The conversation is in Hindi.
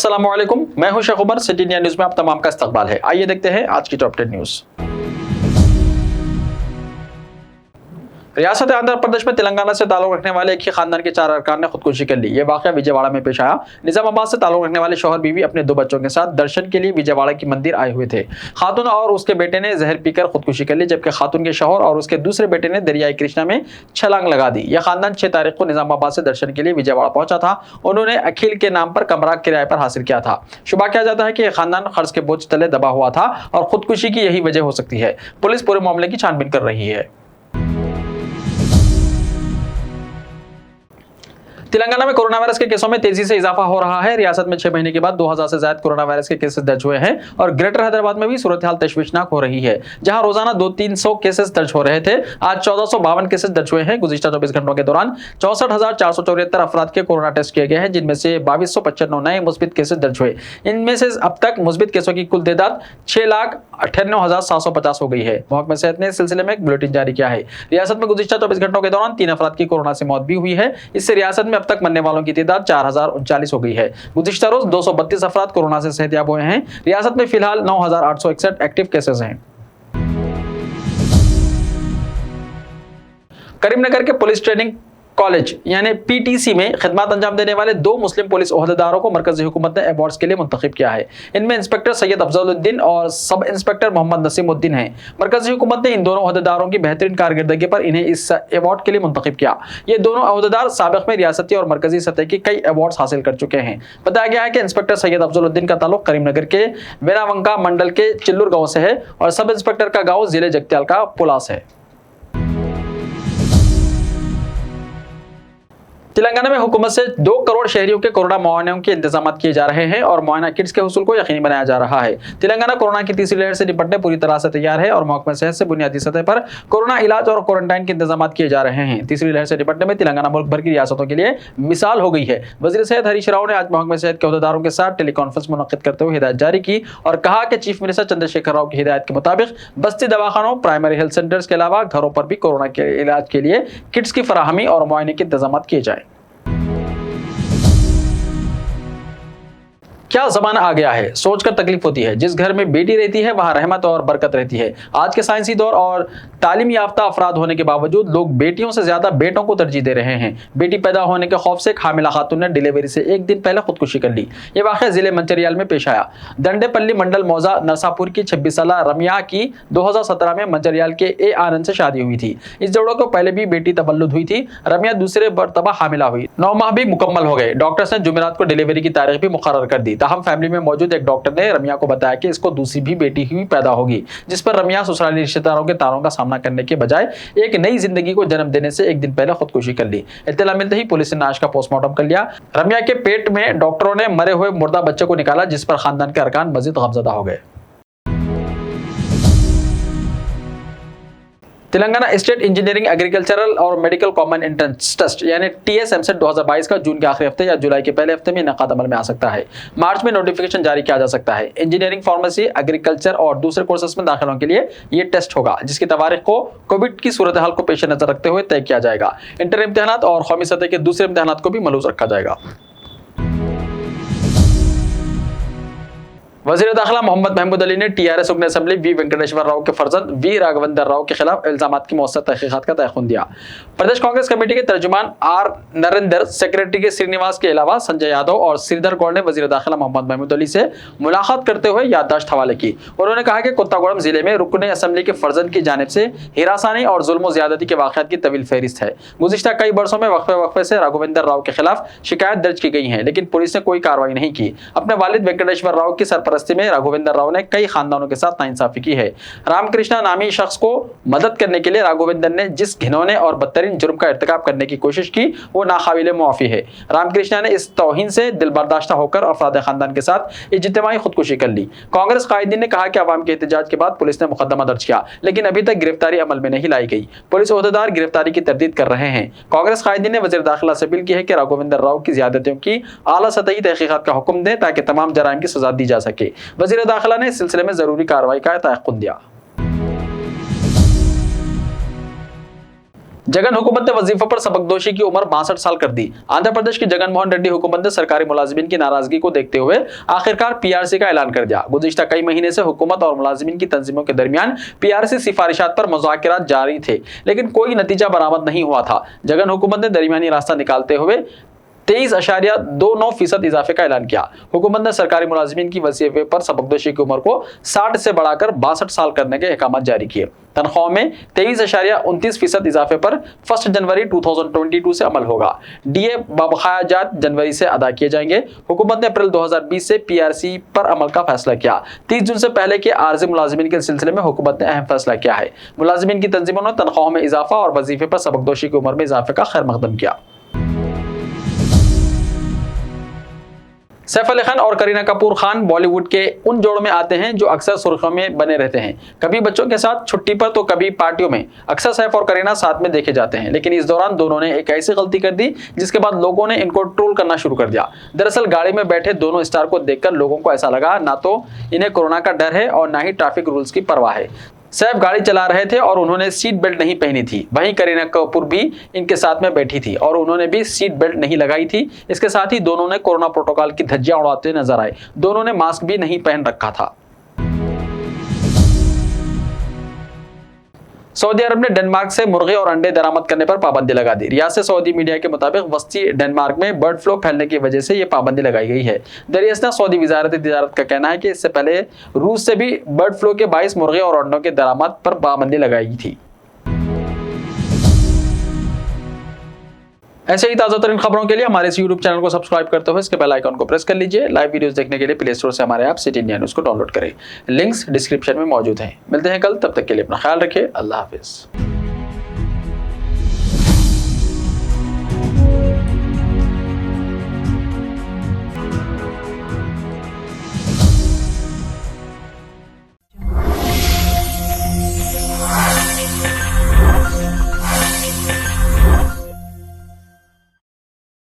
अस्सलामुअलैकुम, मैं हूं Sheikh Umar. City India news में आप तमाम का इस्तकबाल है। आइए देखते हैं आज की टॉप 10 न्यूज। रियासत आंध्र प्रदेश में तेलंगाना से ताल्लुक रखने वाले एक ही खानदान के 4 अरकान ने खुदकुशी कर ली। ये वाकया विजयवाड़ा में पेश आया। निजामाबाद से ताल्लुक रखने वाले शौहर बीवी अपने 2 बच्चों के साथ दर्शन के लिए विजयवाड़ा की मंदिर आए हुए थे। खातून और उसके बेटे ने जहर पीकर खुदकुशी कर ली, जबकि खातून के शौहर और उसके दूसरे बेटे ने दरियाई कृष्णा में छलांग लगा दी। यह खानदान 6 तारीख को निजामाबाद से दर्शन के लिए विजयवाड़ा पहुंचा था। उन्होंने अखिल के नाम पर कमरा किराए पर हासिल किया था। शुबा किया जाता है कि यह खानदान कर्ज के बोझ तले दबा हुआ था और खुदकुशी की यही वजह हो सकती है। पुलिस पूरे मामले की छानबीन कर रही है। तेलंगाना में कोरोना वायरस के केसों में तेजी से इजाफा हो रहा है। रियासत में 6 महीने के बाद 2000 से ज्यादा कोरोना वायरस के केसेस दर्ज हुए हैं और ग्रेटर हैदराबाद में भी सूरत हाल तशवीशनाक हो रही है, जहां रोजाना 200-300 केसेस दर्ज हो रहे थे। आज 1452 केसेस दर्ज हुए हैं। गुज़िश्ता 24 घंटों के दौरान 64,474 अफराद के कोरोना टेस्ट किए गए हैं, जिनमें से 2295 नए मुस्बित केसेस दर्ज हुए। इनमें से अब तक मुस्बित केसों की कुल तादाद 6,98,750 हो गई है। महकमा सेहत ने इस सिलसिले में एक बुलेटिन जारी किया है। रियासत में गुज़िश्ता 24 घंटों के दौरान 3 अफराद की कोरोना से मौत भी हुई है। इससे रियासत में अब तक मरने वालों की तादाद 4039 हो गई है। गुज़िश्ता रोज 232 अफराद कोरोना से सेहतयाब हुए हैं। रियासत में फिलहाल 9,861 एक्टिव केसेस हैं। करीमनगर के पुलिस ट्रेनिंग कॉलेज यानी पीटीसी में खिदमत अंजाम देने वाले 2 मुस्लिम पुलिस ओहदेदारों को मरकजी हुकूमत ने अवार्ड्स के लिए मुंतखब किया है। इनमें इंस्पेक्टर सैयद अफजलुद्दीन और सब इंस्पेक्टर मोहम्मद नसीमुद्दीन हैं। मरकजी हुकूमत ने इन दोनों ओहदेदारों की बेहतरीन कारकर्दगी पर इन्हें इस अवार्ड के लिए मुंतखब किया। ये दोनों ओहदेदार साबिक में रियासती और मरकजी सतह की कई अवार्ड्स हासिल कर चुके हैं। बताया गया है कि इंस्पेक्टर सैयद अफजलुद्दीन का ताल्लुक करीमनगर के वेनावंका मंडल के चिल्लूर गाँव से है और सब इंस्पेक्टर का गाँव जिले जगत्याल का पुलास है। तेलंगाना में हुकूमत से 2 करोड़ शहरियों के कोरोना मुआयनों के इंतजाम किए जा रहे हैं और मुआयना किट्स के हुसूल को यकीनी बनाया जा रहा है। तेलंगाना कोरोना की तीसरी लहर से निपटने पूरी तरह से तैयार है और महकमा सेहत से बुनियादी सतह पर कोरोना इलाज और क्वारंटाइन के इंतजाम किए जा रहे हैं। तीसरी लहर से निपटने में तेलंगाना मुल्क भर की रियासतों के लिए मिसाल हो गई है। वज़ीर सेहत हरीश राव ने आज महकमा सेहत के ओहदेदारों के साथ टेलीकॉन्फ्रेंस मुनक्किद करते हुए हिदायत जारी की और कहा कि चीफ मिनिस्टर चंद्रशेखर राव की हिदायत के मुताबिक बस्ती दवाखानों, प्राइमरी हेल्थ सेंटर्स के अलावा घरों पर भी कोरोना के इलाज के लिए किट्स की फराहमी और मुआयने के इंतजाम किए जाए। क्या जमाना आ गया है, सोचकर तकलीफ होती है। जिस घर में बेटी रहती है वहां रहमत और बरकत रहती है। आज के साइंसी दौर और तालीम याफ्ता अफराद होने के बावजूद लोग बेटियों से ज्यादा बेटों को तरजीह दे रहे हैं। बेटी पैदा होने के खौफ से हामिला खातून ने डिलीवरी से 1 दिन पहले खुदकुशी कर ली। यह वाकया जिले मंचरियाल में पेश आया। दंडेपल्ली मंडल मौजा नरसापुर की 26 साल रमिया की 2017 में मंचरियाल के ए आनंद से शादी हुई थी। इस जोड़ों को पहले भी बेटी तवल्लुद हुई थी। रमिया दूसरे मरतबा हामिला हुई। 9 माह भी मुकम्मल हो गए। डॉक्टर्स ने जुमेरात को डिलीवरी की तारीख भी मुकर्रर कर दी। ताहम फैमिली में मौजूद एक डॉक्टर ने रमिया को बताया कि इसको दूसरी भी बेटी हुई पैदा होगी, जिस पर रमिया ससुराली रिश्तेदारों के तारों का सामना करने के बजाय एक नई जिंदगी को जन्म देने से 1 दिन पहले खुदकुशी कर ली। इत्तला मिलते ही पुलिस ने लाश का पोस्टमार्टम कर लिया। रमिया के पेट में डॉक्टरों ने मरे हुए मुर्दा बच्चे को निकाला, जिस पर खानदान के अरकान मजीद गमज़दा हो गए। तेलंगाना स्टेट इंजीनियरिंग एग्रीकल्चरल और मेडिकल कॉमन एंट्रेंस टेस्ट यानी TSMCET 2022 का जून के आखिरी हफ्ते या जुलाई के पहले हफ्ते में इनेकाद अमल में आ सकता है। मार्च में नोटिफिकेशन जारी किया जा सकता है। इंजीनियरिंग, फार्मेसी, एग्रीकल्चर और दूसरे कोर्सेस में दाखिलों के लिए ये टेस्ट होगा, जिसकी तारीख को कोविड की सूरत हाल को पेश नजर रखते हुए तय किया जाएगा। इंटर इम्तिहानात और कौमी सतह के दूसरे इम्तिहानात को भी मलूज रखा जाएगा। वज़ीर दाखिला मोहम्मद महमूद अली ने TRS रुकन असेंबली वी वेंकटेश्वर राव के फर्जंद वी राघवेंद्र राव के खिलाफ इल्जामात की मौसर तहकीकात का तयख्खुन दिया। प्रदेश कांग्रेस कमेटी के तर्जुमान R नरेंद्र, सेक्रेटरी के श्रीनिवास के अलावा संजय यादव और श्रीधर गौड़ ने वज़ीर दाखिला मोहम्मद महमूद अली से मुलाकात करते हुए याददाश्त हवाले की। उन्होंने कहा कि कुत्तागोड़म जिले में रुकन असेंबली के फर्जंद की जानिब से हिरासानी और जुल्म व ज़्यादती के वाक़यात की तवील फहरिस्त है। गुज़िश्ता कई बरसों में वक्फे से राघवेंद्र राव के खिलाफ शिकायत दर्ज की गई है, लेकिन पुलिस ने कोई कार्रवाई नहीं की। अपने वालिद वेंकटेश्वर राव की सरपरस्ती में राघवेंद्र राव ने कई खानदानों के साथ नाइंसाफी की है। रामकृष्णा नामी शख्स को मदद करने के लिए राघवेंद्र ने जिस घिनौने और बदतरीन जुर्म का इर्तिकाब करने की कोशिश की वो नाकाबिले मुआफी है। रामकृष्णा ने इस तौहीन से दिलबर्दाश्ता होकर अफराद खानदान के साथ इज्तिमाई खुदकुशी कर ली। कांग्रेस कायदीन ने कहा कि अवाम के एहतजाज के बाद पुलिस ने मुकदमा दर्ज किया, लेकिन अभी तक गिरफ्तारी अमल में नहीं लाई गई। पुलिस ओहदेदार गिरफ्तारी की तरदीद कर रहे हैं। कांग्रेस कायदीन ने वज़ीर दाखिला से अपील की है कि राघवेंद्र राव की ज़्यादतियों की आला सतही तहकीकात का हुक्म दें ताकि तमाम जराइम की सजा दी जा सके। वज़ीर दाखिला ने इस सिलसिले में जरूरी कार्रवाई का तयख्खुन दिया। जगन हुकूमत ने वजीफों पर सबकदोशी की उम्र 62 साल कर दी। आंध्र प्रदेश की जगन मोहन रेड्डी हुकूमत ने सरकारी मुलाजिमीन की नाराजगी को देखते हुए आखिरकार पीआरसी का ऐलान कर दिया। गुज़िश्ता कई महीने से हुकूमत और मुलाजिमीन की तंजीमों के दरमियान पीआरसी सिफारिशात पर मुज़ाकिरात जारी थे, लेकिन कोई नतीजा बरामद नहीं हुआ था। जगन हुकूमत ने दरमियानी रास्ता निकालते हुए 23.29% इजाफे का ऐलान किया। हुकूमत ने सरकारी मुलाजिमीन की वजीफे पर सबकदोशी की उम्र को 60 से बढ़ाकर 62 साल करने के अहकाम जारी किए। तनख्वाह में 23.29% इजाफे पर 1 जनवरी 2022 से अमल होगा। डीए बाबकाया जनवरी से अदा किए जाएंगे। हुकूमत ने अप्रैल 2020 से पीआरसी पर अमल का फैसला किया। 30 जून से पहले के आर्जी मुलाजिमीन के सिलसिले में हुकूमत ने अहम फैसला किया है। मुलाजिमीन की तंजीमों ने तनख्वाह में इजाफा और वजीफे पर सबकदोशी की उम्र में इजाफे का खैर मकदम किया। सैफ अली खान और करीना कपूर खान बॉलीवुड के उन जोड़ों में आते हैं जो अक्सर सुर्खियों में बने रहते हैं। कभी बच्चों के साथ छुट्टी पर तो कभी पार्टियों में। अक्सर सैफ और करीना साथ में देखे जाते हैं, लेकिन इस दौरान दोनों ने एक ऐसी गलती कर दी जिसके बाद लोगों ने इनको ट्रोल करना शुरू कर दिया। दरअसल गाड़ी में बैठे दोनों स्टार को देखकर लोगों को ऐसा लगा ना तो इन्हें कोरोना का डर है और ना ही ट्रैफिक रूल्स की परवाह है। सैफ गाड़ी चला रहे थे और उन्होंने सीट बेल्ट नहीं पहनी थी। वहीं करीना कपूर भी इनके साथ में बैठी थी और उन्होंने भी सीट बेल्ट नहीं लगाई थी। इसके साथ ही दोनों ने कोरोना प्रोटोकॉल की धज्जियां उड़ाते नजर आए। दोनों ने मास्क भी नहीं पहन रखा था। सऊदी अरब ने डेनमार्क से मुर्गे और अंडे दरामद करने पर पाबंदी लगा दी। रियासत सऊदी मीडिया के मुताबिक वस्ती डेनमार्क में बर्ड फ्लू फैलने की वजह से यह पाबंदी लगाई गई है। दरियासत सऊदी वजारत तिजारत का कहना है कि इससे पहले रूस से भी बर्ड फ्लू के बाइस मुर्गे और अंडों के दरामद पर पाबंदी लगाई गई थी। ऐसे ही ताज़ा तरीन खबरों के लिए हमारे इस YouTube चैनल को सब्सक्राइब करते हुए इसके बेल आइकन को प्रेस कर लीजिए। लाइव वीडियोस देखने के लिए प्ले स्टोर से हमारे ऐप सिटी इंडिया न्यूज़ को डाउनलोड करें। लिंक्स डिस्क्रिप्शन में मौजूद हैं। मिलते हैं कल, तब तक के लिए अपना ख्याल रखिए। अल्लाह हाफिज़।